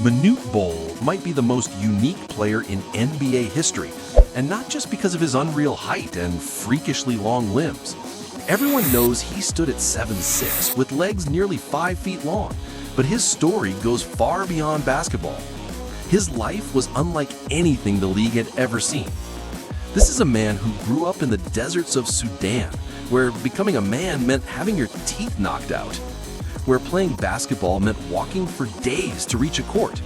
Manute Bol might be the most unique player in NBA history, and not just because of his unreal height and freakishly long limbs. Everyone knows he stood at 7'6", with legs nearly 5 feet long, but his story goes far beyond basketball. His life was unlike anything the league had ever seen. This is a man who grew up in the deserts of Sudan, where becoming a man meant having your teeth knocked out, where playing basketball meant walking for days to reach a court,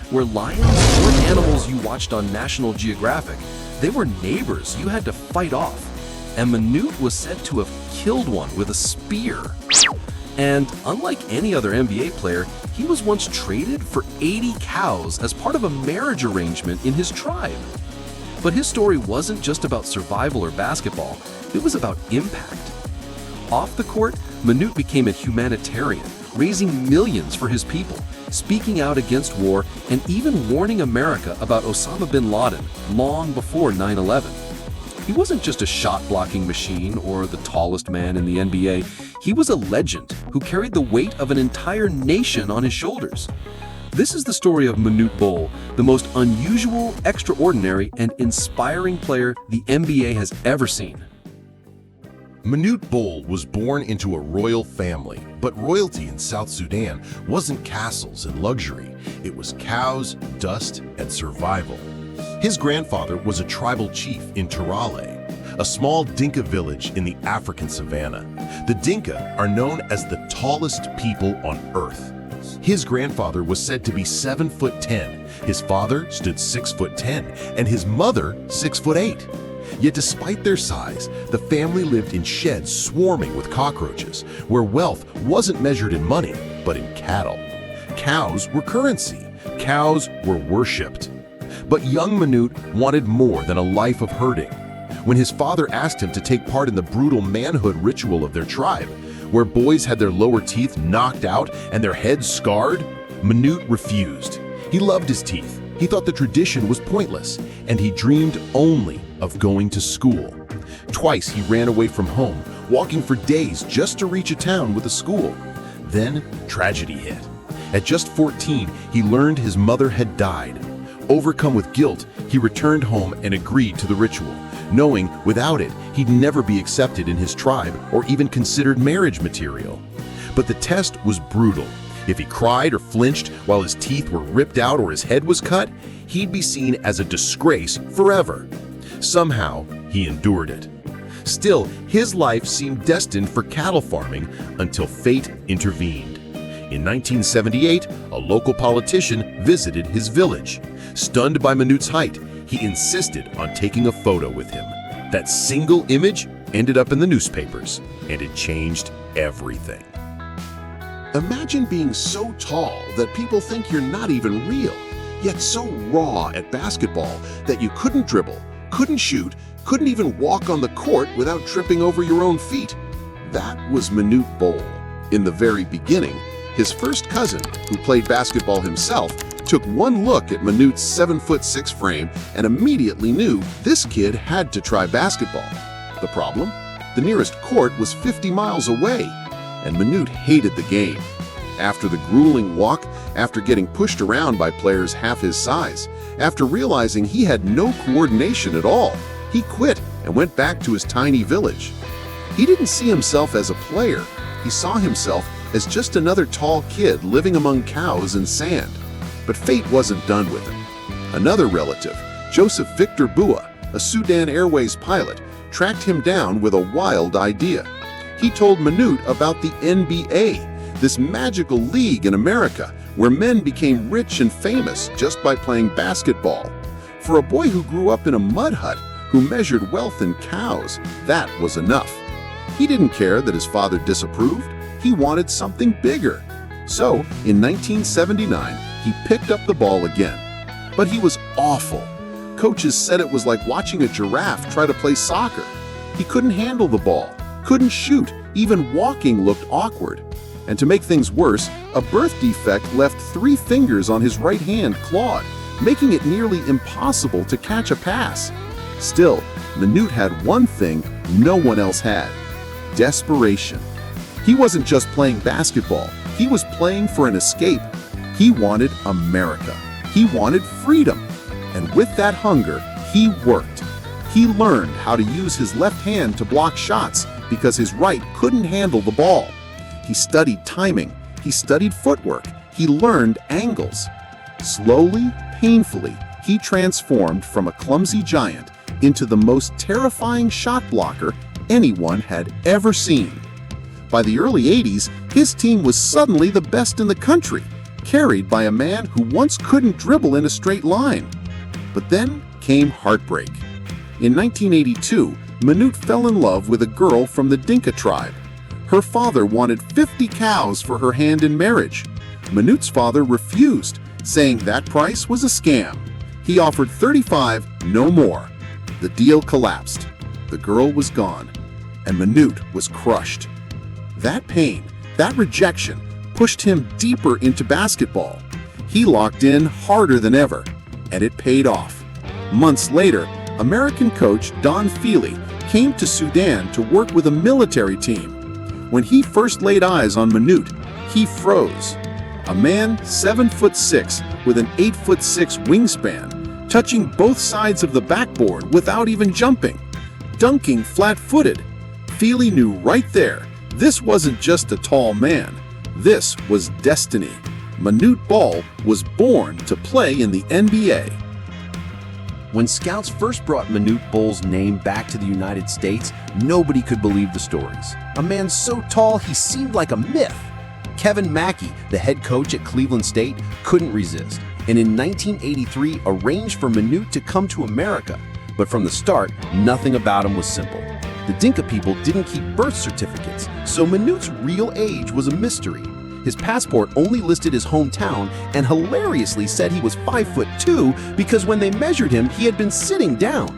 where lions weren't animals you watched on National Geographic, they were neighbors you had to fight off. And Manute was said to have killed one with a spear. And unlike any other NBA player, he was once traded for 80 cows as part of a marriage arrangement in his tribe. But his story wasn't just about survival or basketball, it was about impact. Off the court, Manute became a humanitarian, raising millions for his people, speaking out against war, and even warning America about Osama bin Laden long before 9/11. He wasn't just a shot-blocking machine or the tallest man in the NBA. He was a legend who carried the weight of an entire nation on his shoulders. This is the story of Manute Bol, the most unusual, extraordinary, and inspiring player the NBA has ever seen. Manute Bol was born into a royal family, but royalty in South Sudan wasn't castles and luxury. It was cows, dust, and survival. His grandfather was a tribal chief in Terale, a small Dinka village in the African savannah. The Dinka are known as the tallest people on earth. His grandfather was said to be 7'10". His father stood 6'10", and his mother 6'8". Yet despite their size, the family lived in sheds swarming with cockroaches, where wealth wasn't measured in money, but in cattle. Cows were currency. Cows were worshipped. But young Manute wanted more than a life of herding. When his father asked him to take part in the brutal manhood ritual of their tribe, where boys had their lower teeth knocked out and their heads scarred, Manute refused. He loved his teeth. He thought the tradition was pointless, and he dreamed only of going to school. Twice he ran away from home, walking for days just to reach a town with a school. Then tragedy hit. At just 14, he learned his mother had died. Overcome with guilt, he returned home and agreed to the ritual, knowing without it, he'd never be accepted in his tribe or even considered marriage material. But the test was brutal. If he cried or flinched while his teeth were ripped out or his head was cut, he'd be seen as a disgrace forever. Somehow, he endured it. Still, his life seemed destined for cattle farming until fate intervened. In 1978, a local politician visited his village. Stunned by Manute's height, he insisted on taking a photo with him. That single image ended up in the newspapers, and it changed everything. Imagine being so tall that people think you're not even real, yet so raw at basketball that you couldn't dribble, couldn't shoot, couldn't even walk on the court without tripping over your own feet. That was Manute Bol. In the very beginning, his first cousin, who played basketball himself, took one look at Manute's 7'6" frame and immediately knew this kid had to try basketball. The problem? The nearest court was 50 miles away, and Manute hated the game. After the grueling walk, after getting pushed around by players half his size, after realizing he had no coordination at all, he quit and went back to his tiny village. He didn't see himself as a player. He saw himself as just another tall kid living among cows and sand. But fate wasn't done with him. Another relative, Joseph Victor Bua, a Sudan Airways pilot, tracked him down with a wild idea. He told Manute about the NBA, this magical league in America where men became rich and famous just by playing basketball. For a boy who grew up in a mud hut, who measured wealth in cows, that was enough. He didn't care that his father disapproved. He wanted something bigger. So, in 1979, he picked up the ball again. But he was awful. Coaches said it was like watching a giraffe try to play soccer. He couldn't handle the ball, couldn't shoot, even walking looked awkward. And to make things worse, a birth defect left 3 fingers on his right hand clawed, making it nearly impossible to catch a pass. Still, Manute had one thing no one else had: desperation. He wasn't just playing basketball, he was playing for an escape. He wanted America. He wanted freedom. And with that hunger, he worked. He learned how to use his left hand to block shots because his right couldn't handle the ball. He studied timing. He studied footwork. He learned angles. Slowly, painfully, he transformed from a clumsy giant into the most terrifying shot blocker anyone had ever seen. By the early 80s, his team was suddenly the best in the country, carried by a man who once couldn't dribble in a straight line. But then came heartbreak. In 1982, Manute fell in love with a girl from the Dinka tribe. Her father wanted 50 cows for her hand in marriage. Manute's father refused, saying that price was a scam. He offered 35, no more. The deal collapsed. The girl was gone, and Manute was crushed. That pain, that rejection, pushed him deeper into basketball. He locked in harder than ever, and it paid off. Months later, American coach Don Feely came to Sudan to work with a military team. When he first laid eyes on Manute, he froze. A man 7'6" with an 8'6" wingspan, touching both sides of the backboard without even jumping, dunking flat-footed. Feely knew right there, this wasn't just a tall man. This was destiny. Manute Bol was born to play in the NBA. When scouts first brought Manute Bol's name back to the United States, nobody could believe the stories. A man so tall he seemed like a myth. Kevin Mackey, the head coach at Cleveland State, couldn't resist, and in 1983 arranged for Manute to come to America. But from the start, nothing about him was simple. The Dinka people didn't keep birth certificates, so Manute's real age was a mystery. His passport only listed his hometown and hilariously said he was 5'2" because when they measured him, he had been sitting down.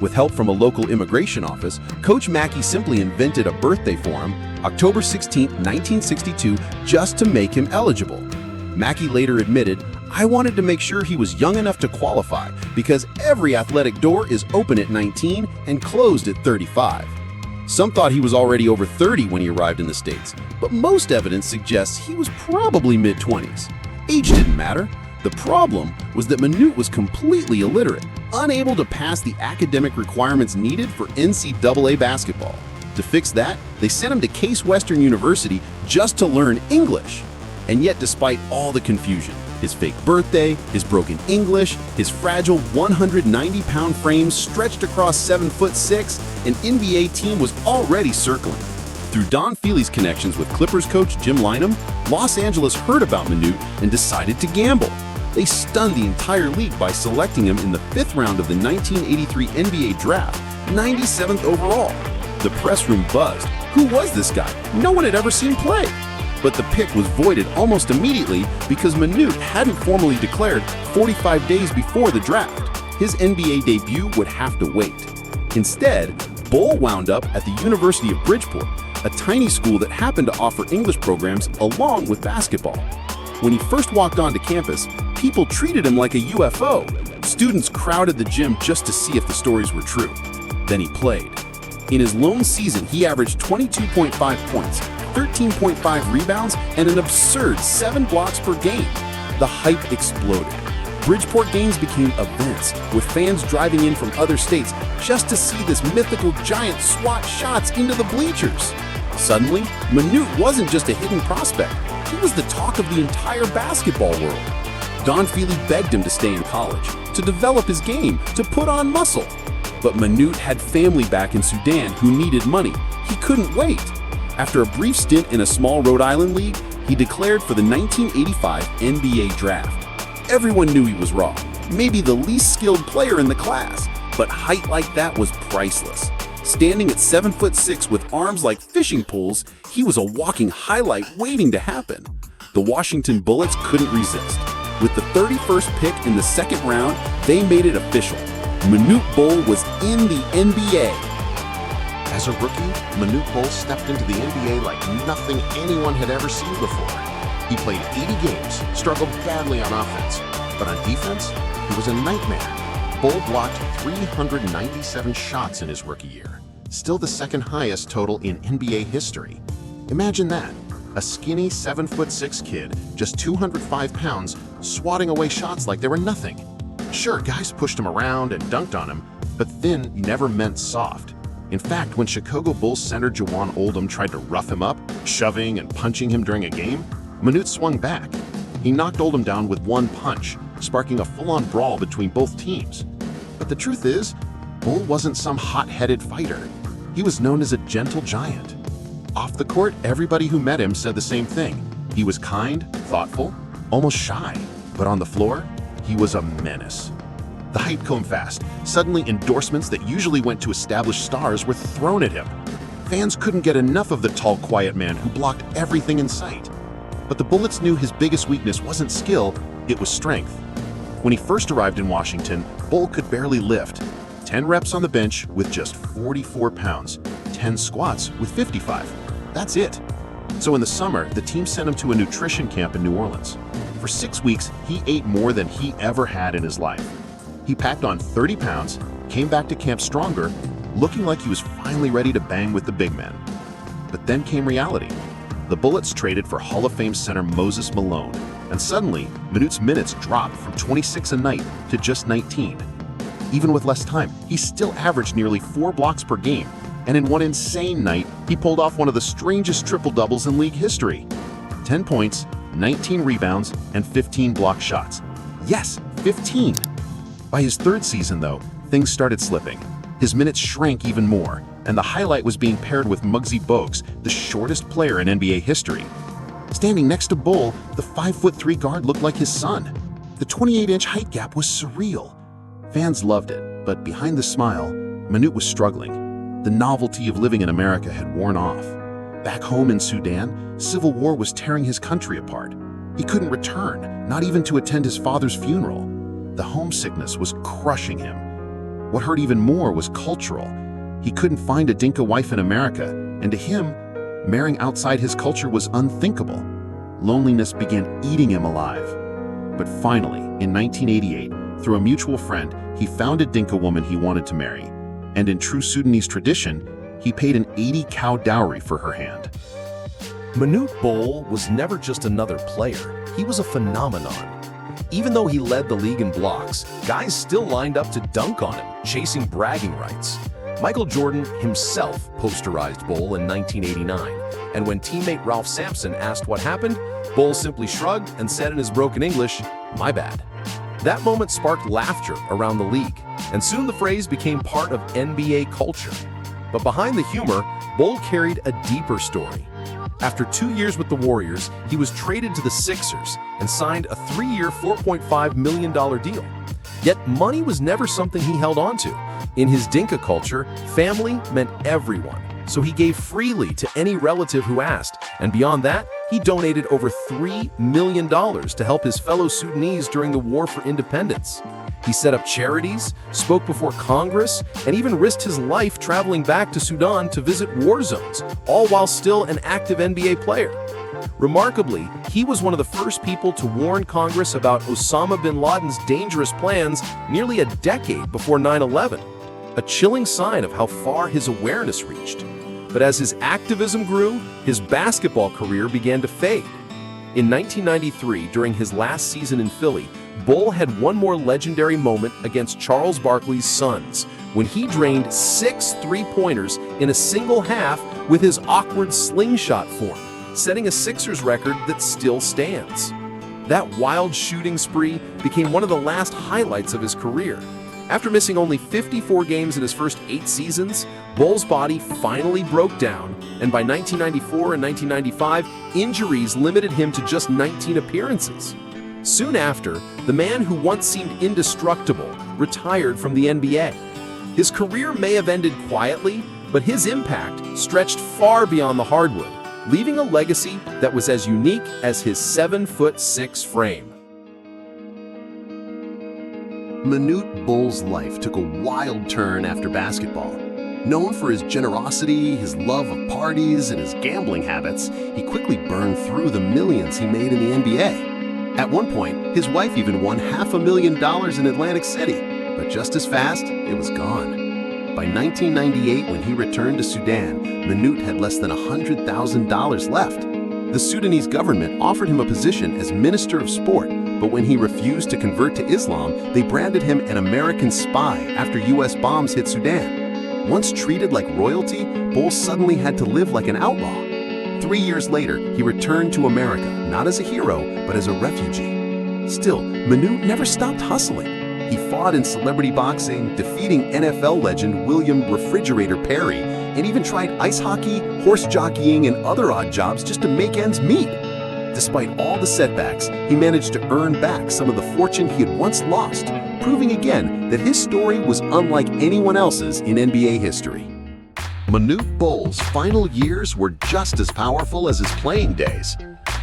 With help from a local immigration office, Coach Mackey simply invented a birthday for him, October 16, 1962, just to make him eligible. Mackey later admitted, "I wanted to make sure he was young enough to qualify because every athletic door is open at 19 and closed at 35. Some thought he was already over 30 when he arrived in the States, but most evidence suggests he was probably mid-20s. Age didn't matter. The problem was that Manute was completely illiterate, unable to pass the academic requirements needed for NCAA basketball. To fix that, they sent him to Case Western University just to learn English. And yet, despite all the confusion, his fake birthday, his broken English, his fragile 190-pound frame stretched across 7'6", an NBA team was already circling. Through Don Feely's connections with Clippers coach Jim Lynam, Los Angeles heard about Manute and decided to gamble. They stunned the entire league by selecting him in the 5th round of the 1983 NBA draft, 97th overall. The press room buzzed. Who was this guy? No one had ever seen play. But the pick was voided almost immediately because Manute hadn't formally declared 45 days before the draft. His NBA debut would have to wait. Instead, Bol wound up at the University of Bridgeport, a tiny school that happened to offer English programs along with basketball. When he first walked onto campus, people treated him like a UFO. Students crowded the gym just to see if the stories were true. Then he played. In his lone season, he averaged 22.5 points, 13.5 rebounds, and an absurd 7 blocks per game. The hype exploded. Bridgeport games became events, with fans driving in from other states just to see this mythical giant swat shots into the bleachers. Suddenly, Manute wasn't just a hidden prospect. He was the talk of the entire basketball world. Don Feely begged him to stay in college, to develop his game, to put on muscle. But Manute had family back in Sudan who needed money. He couldn't wait. After a brief stint in a small Rhode Island league, he declared for the 1985 NBA draft. Everyone knew he was raw, maybe the least skilled player in the class, but height like that was priceless. Standing at 7'6" with arms like fishing poles, he was a walking highlight waiting to happen. The Washington Bullets couldn't resist. With the 31st pick in the 2nd round, they made it official. Manute Bol was in the NBA. As a rookie, Manute Bol stepped into the NBA like nothing anyone had ever seen before. He played 80 games, struggled badly on offense, but on defense, he was a nightmare. Bol blocked 397 shots in his rookie year, still the 2nd highest total in NBA history. Imagine that, A skinny 7'6" kid, just 205 pounds, swatting away shots like they were nothing. Sure, guys pushed him around and dunked on him, but thin never meant soft. In fact, when Chicago Bulls center Jawan Oldham tried to rough him up, shoving and punching him during a game, Manute swung back. He knocked Oldham down with one punch, sparking a full-on brawl between both teams. But the truth is, Bol wasn't some hot-headed fighter. He was known as a gentle giant. Off the court, everybody who met him said the same thing. He was kind, thoughtful, almost shy. But on the floor, he was a menace. The hype came fast. Suddenly, endorsements that usually went to established stars were thrown at him. Fans couldn't get enough of the tall, quiet man who blocked everything in sight. But the Bullets knew his biggest weakness wasn't skill, it was strength. When he first arrived in Washington, Bol could barely lift. 10 reps on the bench with just 44 pounds, 10 squats with 55. That's it. So in the summer, the team sent him to a nutrition camp in New Orleans. For 6 weeks, he ate more than he ever had in his life. He packed on 30 pounds, came back to camp stronger, looking like he was finally ready to bang with the big men. But then came reality. The Bullets traded for Hall of Fame center Moses Malone, and suddenly, Manute's minutes dropped from 26 a night to just 19. Even with less time, he still averaged nearly 4 blocks per game, and in one insane night, he pulled off one of the strangest triple-doubles in league history. 10 points, 19 rebounds, and 15 block shots. Yes, 15! By his third season, though, things started slipping. His minutes shrank even more, and the highlight was being paired with Muggsy Bogues, the shortest player in NBA history. Standing next to Bol, the 5'3" guard looked like his son. The 28-inch height gap was surreal. Fans loved it, but behind the smile, Manute was struggling. The novelty of living in America had worn off. Back home in Sudan, civil war was tearing his country apart. He couldn't return, not even to attend his father's funeral. The homesickness was crushing him. What hurt even more was cultural. He couldn't find a Dinka wife in America, and to him, marrying outside his culture was unthinkable. Loneliness began eating him alive. But finally, in 1988, through a mutual friend, he found a Dinka woman he wanted to marry. And in true Sudanese tradition, he paid an 80-cow dowry for her hand. Manute Bol was never just another player, he was a phenomenon. Even though he led the league in blocks, guys still lined up to dunk on him, chasing bragging rights. Michael Jordan himself posterized Bol in 1989, and when teammate Ralph Sampson asked what happened, Bol simply shrugged and said in his broken English, "My bad." That moment sparked laughter around the league, and soon the phrase became part of NBA culture. But behind the humor, Bol carried a deeper story. After 2 years with the Warriors, he was traded to the Sixers and signed a 3-year, $4.5 million deal. Yet money was never something he held on to. In his Dinka culture, family meant everyone, so he gave freely to any relative who asked, and beyond that, he donated over $3 million to help his fellow Sudanese during the War for Independence. He set up charities, spoke before Congress, and even risked his life traveling back to Sudan to visit war zones, all while still an active NBA player. Remarkably, he was one of the first people to warn Congress about Osama bin Laden's dangerous plans nearly a decade before 9/11, a chilling sign of how far his awareness reached. But as his activism grew, his basketball career began to fade. In 1993, during his last season in Philly, Bol had one more legendary moment against Charles Barkley's Suns, when he drained 6 three-pointers in a single half with his awkward slingshot form, setting a Sixers record that still stands. That wild shooting spree became one of the last highlights of his career. After missing only 54 games in his first 8 seasons, Bol's body finally broke down, and by 1994 and 1995, injuries limited him to just 19 appearances. Soon after, the man who once seemed indestructible retired from the NBA. His career may have ended quietly, but his impact stretched far beyond the hardwood, leaving a legacy that was as unique as his 7'6" frame. Manute Bol's life took a wild turn after basketball. Known for his generosity, his love of parties, and his gambling habits, he quickly burned through the millions he made in the NBA. At one point, his wife even won $500,000 in Atlantic City, but just as fast, it was gone. By 1998, when he returned to Sudan, Manute had less than $100,000 left. The Sudanese government offered him a position as Minister of Sport, but when he refused to convert to Islam, they branded him an American spy after US bombs hit Sudan. Once treated like royalty, Bol suddenly had to live like an outlaw. 3 years later, he returned to America, not as a hero, but as a refugee. Still, Manute never stopped hustling. He fought in celebrity boxing, defeating NFL legend William Refrigerator Perry, and even tried ice hockey, horse jockeying, and other odd jobs just to make ends meet. Despite all the setbacks, he managed to earn back some of the fortune he had once lost, proving again that his story was unlike anyone else's in NBA history. Manute Bol's final years were just as powerful as his playing days.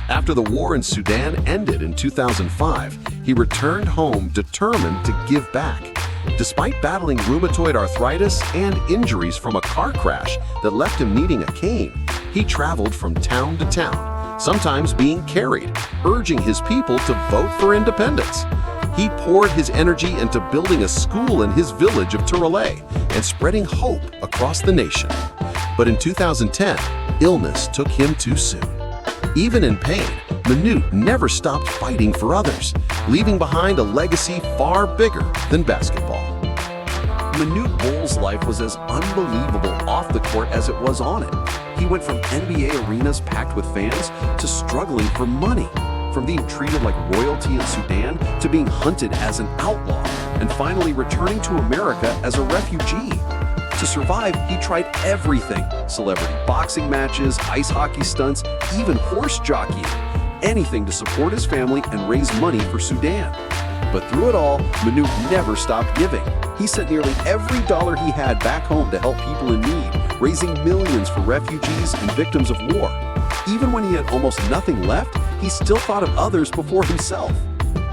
After the war in Sudan ended in 2005, he returned home determined to give back. Despite battling rheumatoid arthritis and injuries from a car crash that left him needing a cane, he traveled from town to town, sometimes being carried, urging his people to vote for independence. He poured his energy into building a school in his village of Turale and spreading hope across the nation. But in 2010, illness took him too soon. Even in pain, Manute never stopped fighting for others, leaving behind a legacy far bigger than basketball. Manute Bol's life was as unbelievable off the court as it was on it. He went from NBA arenas packed with fans to struggling for money, from being treated like royalty in Sudan to being hunted as an outlaw, and finally returning to America as a refugee. To survive, he tried everything: celebrity boxing matches, ice hockey stunts, even horse jockeying. Anything to support his family and raise money for Sudan. But through it all, Manute never stopped giving. He sent nearly every dollar he had back home to help people in need, raising millions for refugees and victims of war. Even when he had almost nothing left, he still thought of others before himself.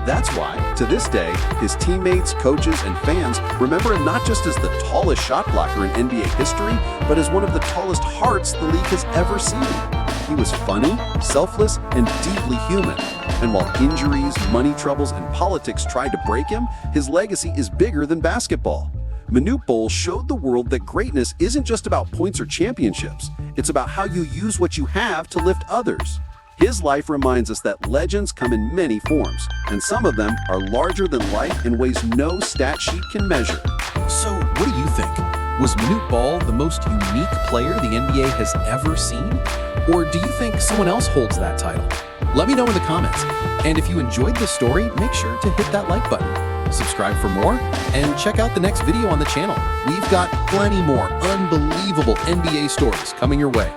That's why, to this day, his teammates, coaches, and fans remember him not just as the tallest shot blocker in NBA history, but as one of the tallest hearts the league has ever seen. He was funny, selfless, and deeply human. And while injuries, money troubles, and politics tried to break him, his legacy is bigger than basketball. Manute Bol showed the world that greatness isn't just about points or championships. It's about how you use what you have to lift others. His life reminds us that legends come in many forms, and some of them are larger than life in ways no stat sheet can measure. So, what do you think? Was Manute Bol the most unique player the NBA has ever seen? Or do you think someone else holds that title? Let me know in the comments. And if you enjoyed this story, make sure to hit that like button, subscribe for more, and check out the next video on the channel. We've got plenty more unbelievable NBA stories coming your way.